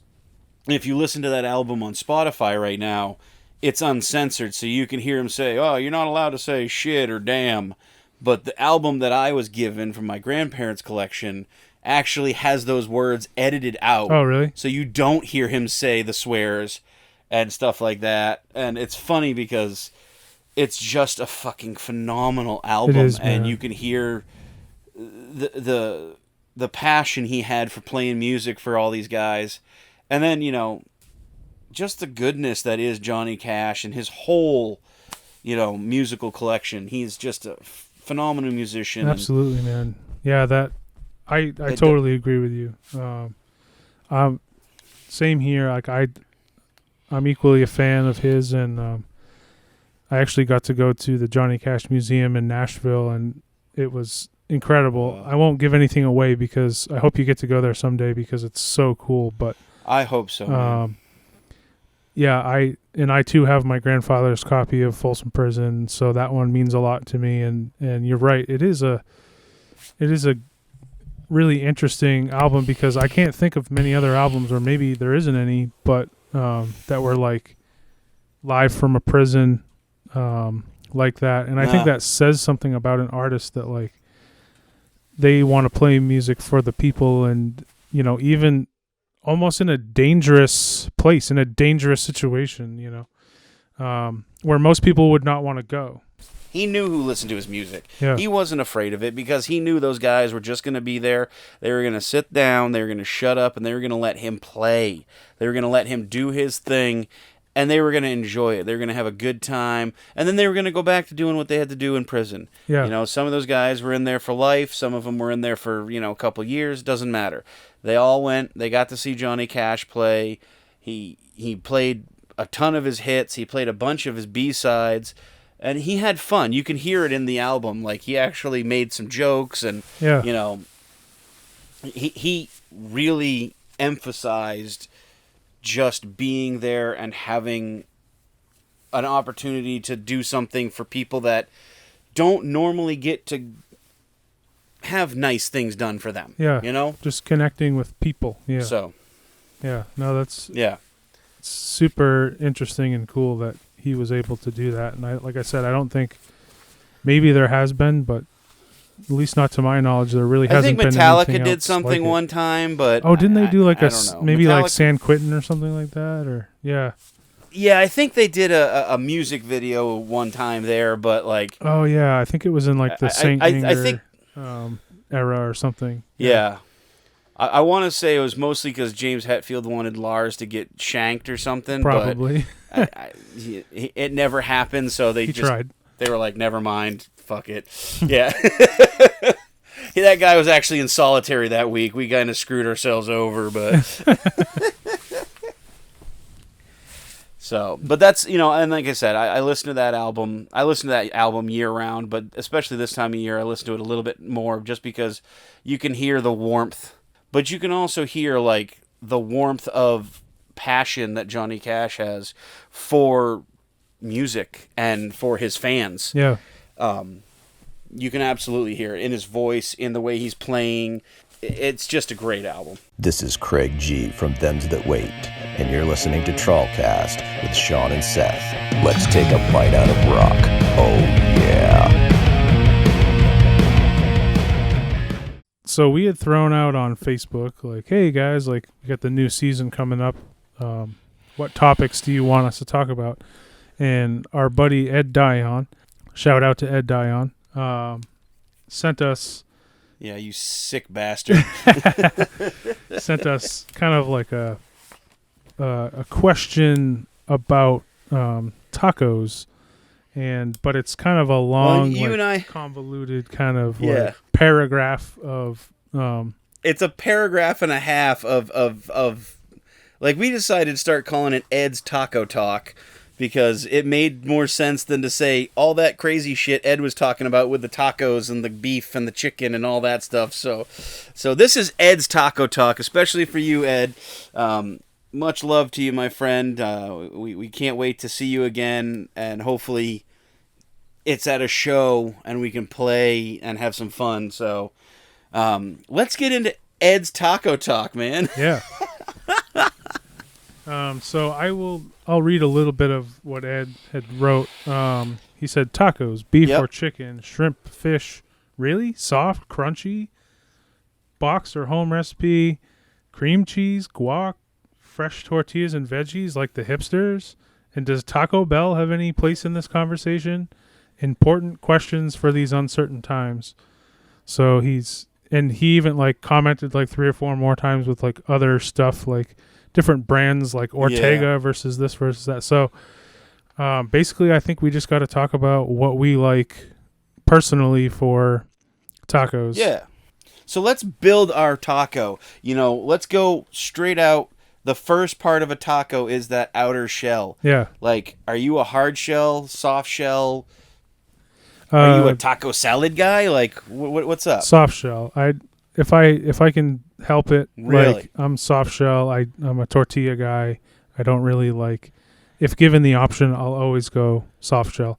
if you listen to that album on Spotify right now, it's uncensored, so you can hear him say, "Oh, you're not allowed to say shit or damn." But the album that I was given from my grandparents' collection actually has those words edited out. Oh, really? So you don't hear him say the swears and stuff like that. And it's funny because it's just a fucking phenomenal album. It is, and you can hear the passion he had for playing music for all these guys. And then, just the goodness that is Johnny Cash and his whole, musical collection. He's just a phenomenal musician. Absolutely, man. Yeah, that I totally agree with you. Same here. Like I'm equally a fan of his, and I actually got to go to the Johnny Cash Museum in Nashville, and it was incredible. I won't give anything away because I hope you get to go there someday because it's so cool. But I hope so. Man. Yeah, I too have my grandfather's copy of Folsom Prison, so that one means a lot to me. And you're right, it is a really interesting album because I can't think of many other albums, or maybe there isn't any, but that were like live from a prison like that. And I think that says something about an artist, that like they want to play music for the people, and even almost in a dangerous place, in a dangerous situation, where most people would not want to go. He knew who listened to his music. Yeah. He wasn't afraid of it because he knew those guys were just going to be there. They were going to sit down, they were going to shut up, and they were going to let him play. They were going to let him do his thing, and they were going to enjoy it. They were going to have a good time, and then they were going to go back to doing what they had to do in prison. Yeah. You know, some of those guys were in there for life. Some of them were in there for, a couple years. Doesn't matter. They all went. They got to see Johnny Cash play. He played a ton of his hits. He played a bunch of his B-sides. And he had fun. You can hear it in the album. Like, he actually made some jokes, and, he really emphasized just being there and having an opportunity to do something for people that don't normally get to have nice things done for them. Yeah. Just connecting with people. Yeah. So. Yeah. No, that's yeah. super interesting and cool that he was able to do that. And like I said, I don't think maybe there has been, but at least not to my knowledge, there really hasn't been. I think Metallica did something like one time, but didn't they do like maybe Metallica, like San Quentin or something like that? Or yeah, I think they did a music video one time there, but like I think it was in like the Saint Anger, I think era or something. Yeah. I want to say it was mostly because James Hetfield wanted Lars to get shanked or something. Probably. But it never happened, so they tried. They were like, never mind, fuck it. Yeah. That guy was actually in solitary that week. We kind of screwed ourselves over, but... So, but that's, and like I said, I listen to that album. I listen to that album year round, but especially this time of year, I listen to it a little bit more just because you can hear the warmth. But you can also hear, like, the warmth of passion that Johnny Cash has for music and for his fans. Yeah. You can absolutely hear it in his voice, in the way he's playing. It's just a great album. This is Craig G. from Thems That Wait, and you're listening to TrawlCast with Seán and Seth. Let's take a bite out of rock. Oh, yeah. So we had thrown out on Facebook, like, hey guys, like, we got the new season coming up. What topics do you want us to talk about? And our buddy Ed Dion, shout out to Ed Dion, sent us... Yeah, you sick bastard. Sent us kind of like a question about tacos. But it's kind of a long, convoluted kind of like paragraph of. It's a paragraph and a half of like, we decided to start calling it Ed's Taco Talk because it made more sense than to say all that crazy shit Ed was talking about with the tacos and the beef and the chicken and all that stuff. So this is Ed's Taco Talk, especially for you, Ed. Much love to you, my friend. We can't wait to see you again, and hopefully it's at a show and we can play and have some fun. So let's get into Ed's Taco Talk, man. Yeah. So I'll read a little bit of what Ed had wrote. He said tacos, beef or chicken, shrimp, fish, really? Soft, crunchy, box or home recipe, cream cheese, guac, fresh tortillas and veggies like the hipsters? And does Taco Bell have any place in this conversation? Important questions for these uncertain times. So he even like commented like 3 or 4 more times with like other stuff, like different brands like Ortega versus this versus that. So basically I think we just got to talk about what we like personally for tacos. Yeah. So let's build our taco. Let's go straight out. The first part of a taco is that outer shell. Yeah. Like, are you a hard shell, soft shell? Are you a taco salad guy? Like, what's up? Soft shell. If I can help it, really? Like, I'm soft shell. I'm a tortilla guy. I don't really like. If given the option, I'll always go soft shell.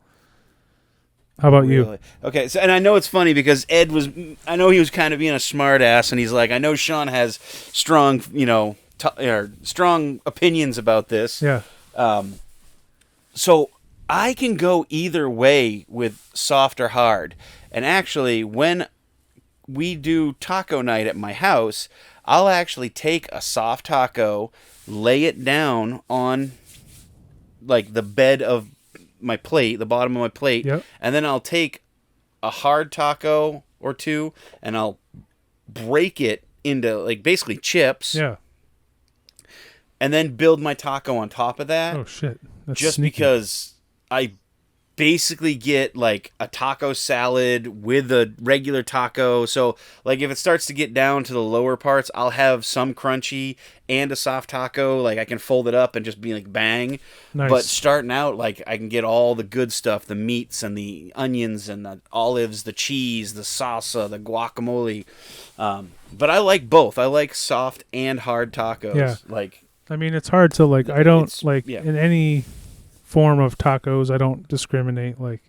How about you? Okay, so, and I know it's funny because Ed I know he was kind of being a smart ass, and he's like, I know Seán has strong, strong opinions about this. Yeah. So I can go either way with soft or hard. And actually, when we do taco night at my house, I'll actually take a soft taco, lay it down on like the bed of my plate, the bottom of my plate, Yep. and then I'll take a hard taco or two and I'll break it into like basically chips. Yeah. And then build my taco on top of that. Oh shit. That's just sneaky. because I basically get like a taco salad with a regular taco. So like if it starts to get down to the lower parts, I'll have some crunchy and a soft taco. Like I can fold it up and just be like bang. Nice. But starting out, like I can get all the good stuff, the meats and the onions and the olives, the cheese, the salsa, the guacamole. But I like both. I like soft and hard tacos. Yeah. Like, I mean, it's hard to like. I don't It's- like yeah. in any form of tacos. I don't discriminate. Like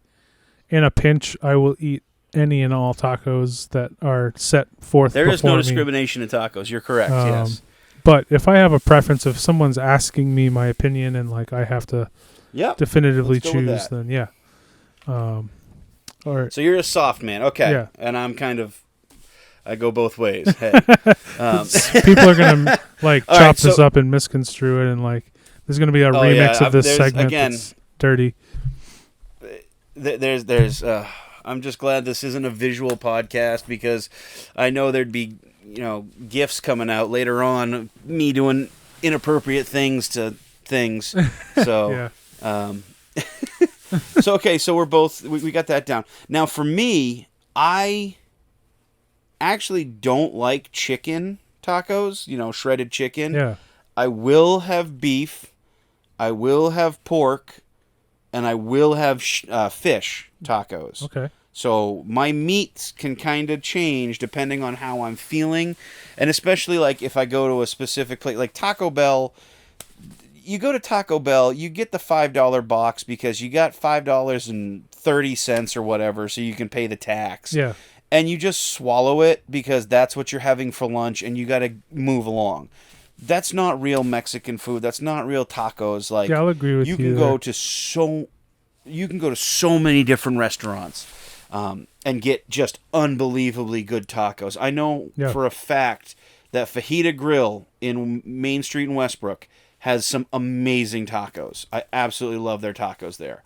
in a pinch, I will eat any and all tacos that are set forth. there is before no me. discrimination in tacos. You're correct. Yes. But if I have a preference, if someone's asking me my opinion and like I have to Yep. definitively Let's go with choose, that. then yeah. Or So you're a soft man, okay? Yeah. And I'm kind of, I go both ways. Hey. people are gonna like All chop right, this so- up and misconstrue it, and like there's gonna be a Oh, remix yeah, of this there's- segment again- that's dirty. There's. I'm just glad this isn't a visual podcast because I know there'd be, gifs coming out later on, me doing inappropriate things to things. So, Yeah. so okay, so we're both we got that down. Now for me, I actually don't like chicken tacos, shredded chicken. Yeah. I will have beef, I will have pork, and I will have fish tacos. Okay. So my meats can kind of change depending on how I'm feeling, and especially like if I go to a specific place like Taco Bell. You go to Taco Bell, you get the $5 box because you got $5.30 or whatever, so you can pay the tax. Yeah. And you just swallow it because that's what you're having for lunch, and you got to move along. That's not real Mexican food. That's not real tacos. Like, Yeah, I'll agree with you can there. go to so many different restaurants and get just unbelievably good tacos. I know Yeah. for a fact that Fajita Grill in Main Street in Westbrook has some amazing tacos. I absolutely love their tacos there.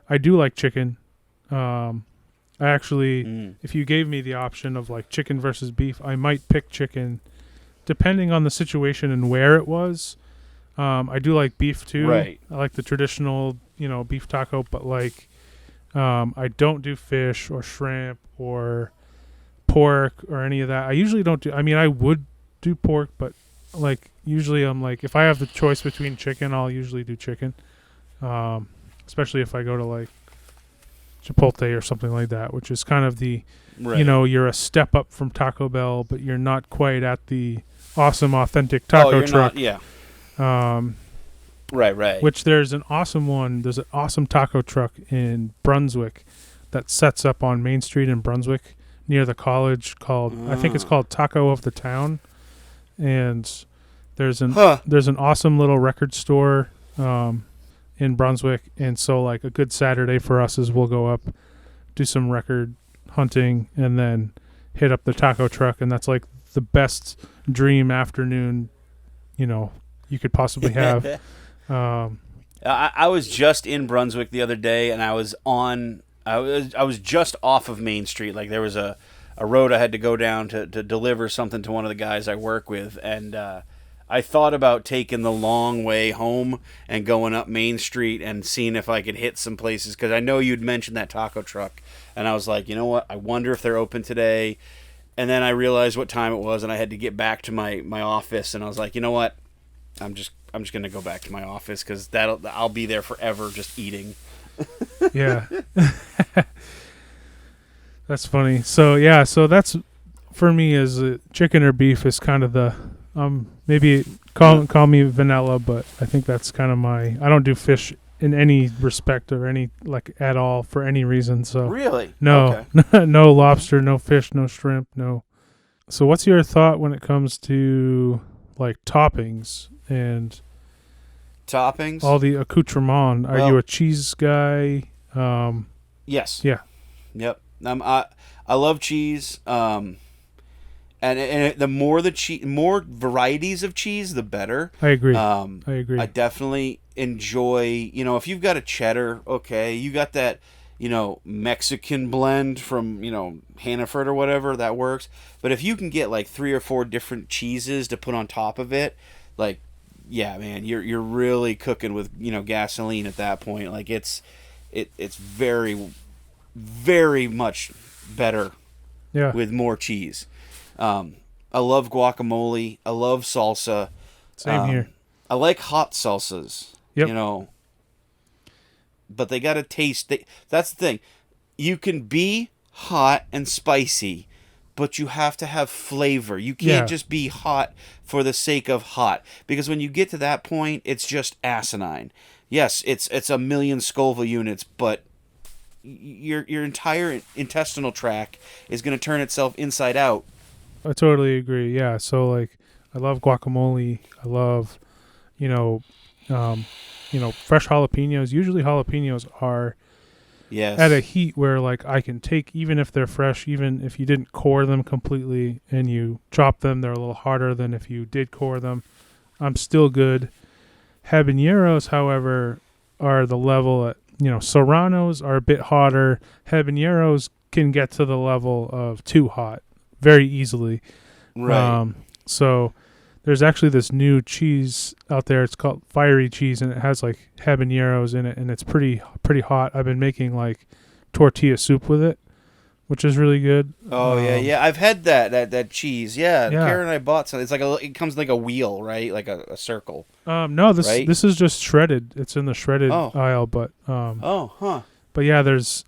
I do like chicken. I actually, if you gave me the option of like chicken versus beef, I might pick chicken, depending on the situation and where it was. I do like beef too. Right. I like the traditional, beef taco, but like, I don't do fish or shrimp or pork or any of that. I usually don't do. I mean, I would do pork, but like usually I'm like, if I have the choice between chicken, I'll usually do chicken. Especially if I go to like Chipotle or something like that, which is kind of the, Right. you're a step up from Taco Bell, but you're not quite at the awesome, authentic taco you're truck. not- yeah. Right. Which there's an awesome one. There's an awesome taco truck in Brunswick that sets up on Main Street in Brunswick near the college called, I think it's called Taco of the Town. And there's an awesome little record store in Brunswick. And so like a good Saturday for us is we'll go up, do some record hunting, and then hit up the taco truck. And that's like the best dream afternoon, you could possibly have. I was just in Brunswick the other day, and I was just off of Main Street. Like there was a road I had to go down to deliver something to one of the guys I work with, and I thought about taking the long way home and going up Main Street and seeing if I could hit some places, because I know you'd mentioned that taco truck, and I was like, you know what? I wonder if they're open today. And then I realized what time it was, and I had to get back to my office, and I was like, you know what? I'm just gonna go back to my office because I'll be there forever just eating. Yeah. That's funny. So that's for me is chicken or beef is kind of the maybe call me vanilla, but I think that's kind of I don't do fish in any respect or any like at all for any reason. So Really? no, Okay. no lobster, no fish, no shrimp, no. So what's your thought when it comes to like toppings and Toppings? all the accoutrement? Are you a cheese guy? Yes. Yeah. Yep. I love cheese. And And the more more varieties of cheese, the better. I agree. I agree. I definitely enjoy, if you've got a cheddar, okay, you got that, Mexican blend from, Hannaford or whatever, that works. But if you can get like 3 or 4 different cheeses to put on top of it, like, yeah, man, you're really cooking with, gasoline at that point. Like it's very, very much better with more cheese. I love guacamole. I love salsa. Same here. I like hot salsas. Yep. But they got to taste. That's the thing. You can be hot and spicy, but you have to have flavor. You can't just be hot for the sake of hot, because when you get to that point, it's just asinine. Yes, it's 1,000,000 Scoville units, but your entire intestinal tract is going to turn itself inside out. I totally agree. Yeah. So like, I love guacamole. I love, fresh jalapenos. Usually jalapenos are at a heat where like I can take, even if they're fresh, even if you didn't core them completely and you chop them, they're a little harder than if you did core them. I'm still good. Habaneros, however, are the level at, serranos are a bit hotter. Habaneros can get to the level of too hot very easily. Right. So there's actually this new cheese out there. It's called fiery cheese, and it has like habaneros in it, and it's pretty hot. I've been making like tortilla soup with it, which is really good. Oh yeah. I've had that cheese. Yeah. Karen and I bought some. It's like it comes like a wheel, right? Like a circle. No, this is just shredded. It's in the shredded aisle, but But yeah,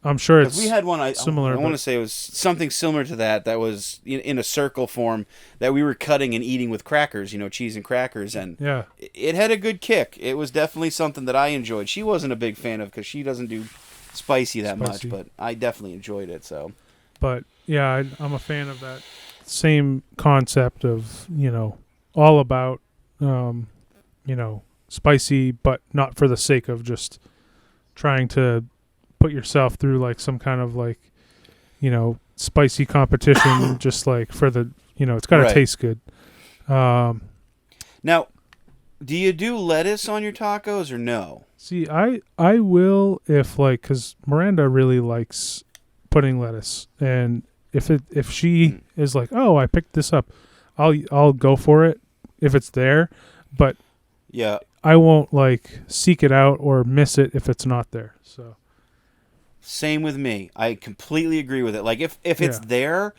I'm sure it's we had one similar. I want to say it was something similar to that was in a circle form that we were cutting and eating with crackers, cheese and crackers, and it had a good kick. It was definitely something that I enjoyed. She wasn't a big fan of because she doesn't do spicy much, but I definitely enjoyed it. So, but yeah, I'm a fan of that same concept of all about spicy, but not for the sake of just trying to put yourself through like some kind of like, spicy competition, just like for the, it's got to taste good. Now, do you do lettuce on your tacos or no? See, I will if like, cause Miranda really likes putting lettuce, and if she is like, oh, I picked this up, I'll go for it if it's there, but I won't like seek it out or miss it if it's not there. So. Same with me. I completely agree with it. Like if it's there,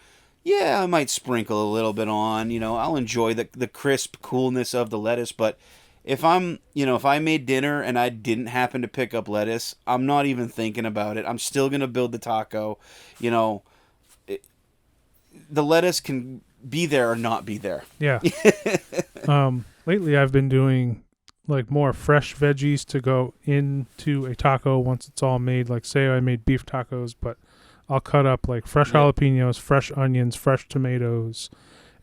I might sprinkle a little bit on. I'll enjoy the crisp coolness of the lettuce. But if if I made dinner and I didn't happen to pick up lettuce, I'm not even thinking about it. I'm still gonna build the taco. The lettuce can be there or not be there. Yeah. Lately I've been doing like more fresh veggies to go into a taco once it's all made. Like say I made beef tacos, but I'll cut up like fresh jalapenos, fresh onions, fresh tomatoes,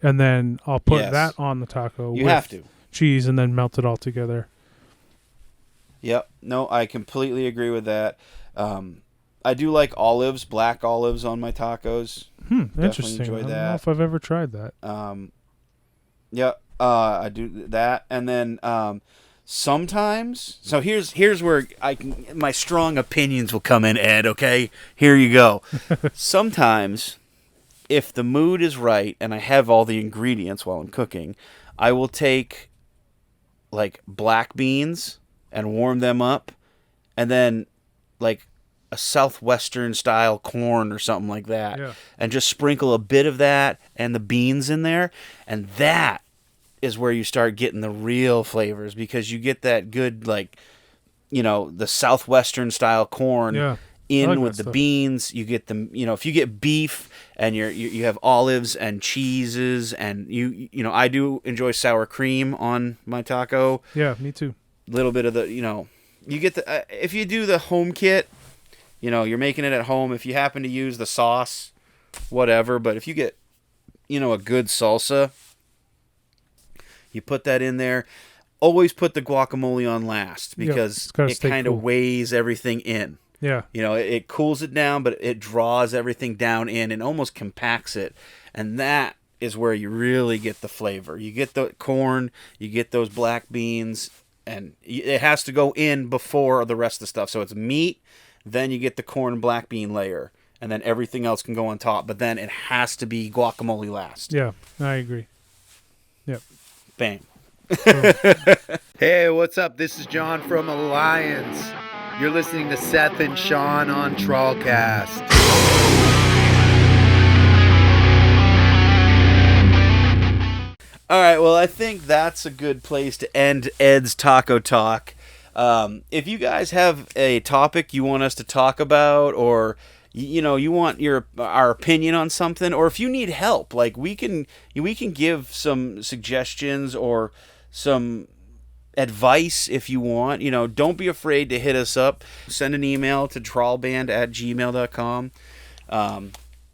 and then I'll put that on the taco with cheese and then melt it all together. Yep. No, I completely agree with that. I do like olives, black olives on my tacos. Interesting. Enjoy I don't that. know if I've ever tried that. I do that, and then sometimes. So here's where my strong opinions will come in, Ed. Okay, here you go. Sometimes, if the mood is right and I have all the ingredients while I'm cooking, I will take like black beans and warm them up, and then like a southwestern style corn or something like that, and just sprinkle a bit of that and the beans in there, and that is where you start getting the real flavors, because you get that good like the southwestern style corn in with the stuff. Beans. You get them, if you get beef and you have olives and cheeses, and I do enjoy sour cream on my taco. Yeah, me too. A little bit of the you get the if you do the home kit, you're making it at home. If you happen to use the sauce, whatever, but if you get a good salsa, you put that in there. Always put the guacamole on last, because it kind of weighs everything in. Yeah. It cools it down, but it draws everything down in and almost compacts it. And that is where you really get the flavor. You get the corn, you get those black beans, and it has to go in before the rest of the stuff. So it's meat, then you get the corn and black bean layer, and then everything else can go on top. But then it has to be guacamole last. Yeah, I agree. Yep. Bam. Hey, what's up? This is John from Alliance. You're listening to Seth and Sean on TrawlCast. All right, well, I think that's a good place to end Ed's Taco Talk. If you guys have a topic you want us to talk about, or you want our opinion on something, or if you need help, like we can give some suggestions or some advice if you want. Don't be afraid to hit us up. Send an email to trawlband@gmail.com.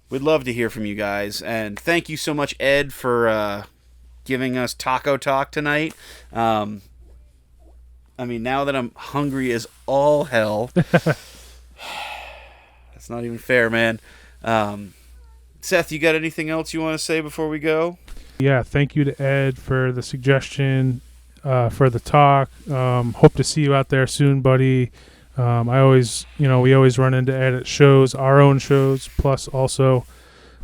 We'd love to hear from you guys, and thank you so much, Ed, for giving us Taco Talk tonight. Now that I'm hungry as all hell, that's not even fair, man. Seth, you got anything else you want to say before we go? Yeah, thank you to Ed for the suggestion, for the talk. Hope to see you out there soon, buddy. We always run into Ed at shows, our own shows, plus also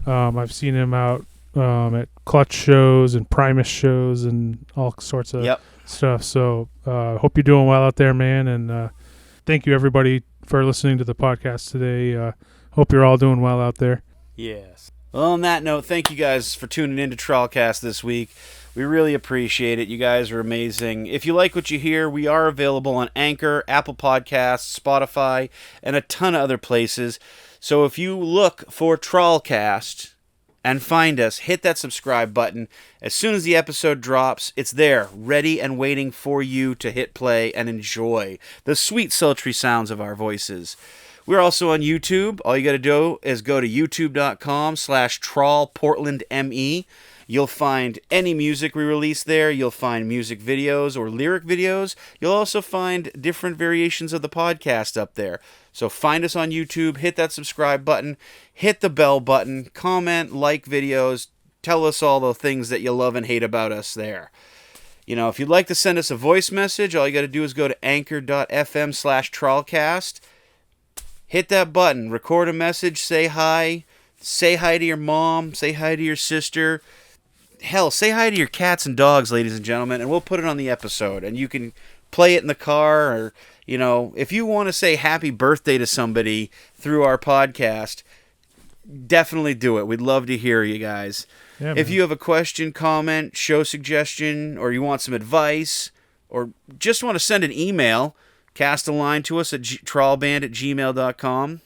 I've seen him out at Clutch shows and Primus shows and all sorts of stuff. So hope you're doing well out there, man. And thank you, everybody, for listening to the podcast today. Hope you're all doing well out there. Yes. Well, on that note, thank you guys for tuning in to TrawlCast this week. We really appreciate it. You guys are amazing. If you like what you hear, we are available on Anchor, Apple Podcasts, Spotify, and a ton of other places. So if you look for TrawlCast and find us, hit that subscribe button. As soon as the episode drops, it's there, ready and waiting for you to hit play and enjoy the sweet, sultry sounds of our voices. We're also on YouTube. All you got to do is go to youtube.com/TrawlPortlandME. You'll find any music we release there. You'll find music videos or lyric videos. You'll also find different variations of the podcast up there. So find us on YouTube, hit that subscribe button, hit the bell button, comment, like videos, tell us all the things that you love and hate about us there. If you'd like to send us a voice message, all you got to do is go to anchor.fm/TrawlCast. Hit that button, record a message, say hi to your mom, say hi to your sister. Hell, say hi to your cats and dogs, ladies and gentlemen, and we'll put it on the episode. And you can play it in the car, or, if you want to say happy birthday to somebody through our podcast, definitely do it. We'd love to hear you guys. Yeah, if you have a question, comment, show suggestion, or you want some advice, or just want to send an email, cast a line to us at trawlband@gmail.com.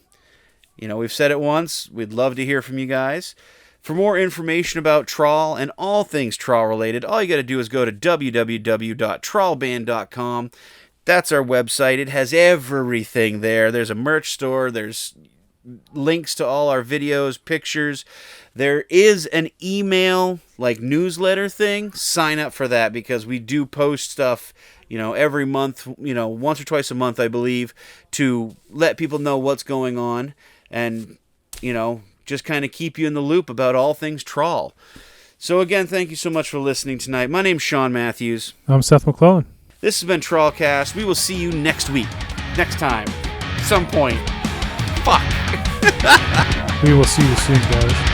We've said it once. We'd love to hear from you guys. For more information about Trawl and all things Trawl related, all you got to do is go to www.trawlband.com. That's our website. It has everything there. There's a merch store. There's links to all our videos, pictures. There is an email, newsletter thing. Sign up for that, because we do post stuff, every month, once or twice a month, I believe, to let people know what's going on and, just kind of keep you in the loop about all things Trawl. So again, thank you so much for listening tonight. My name's Sean Matthews. I'm Seth McClellan. This has been TrawlCast. We will see you next week. Next time. Some point. Fuck. We will see you soon, guys.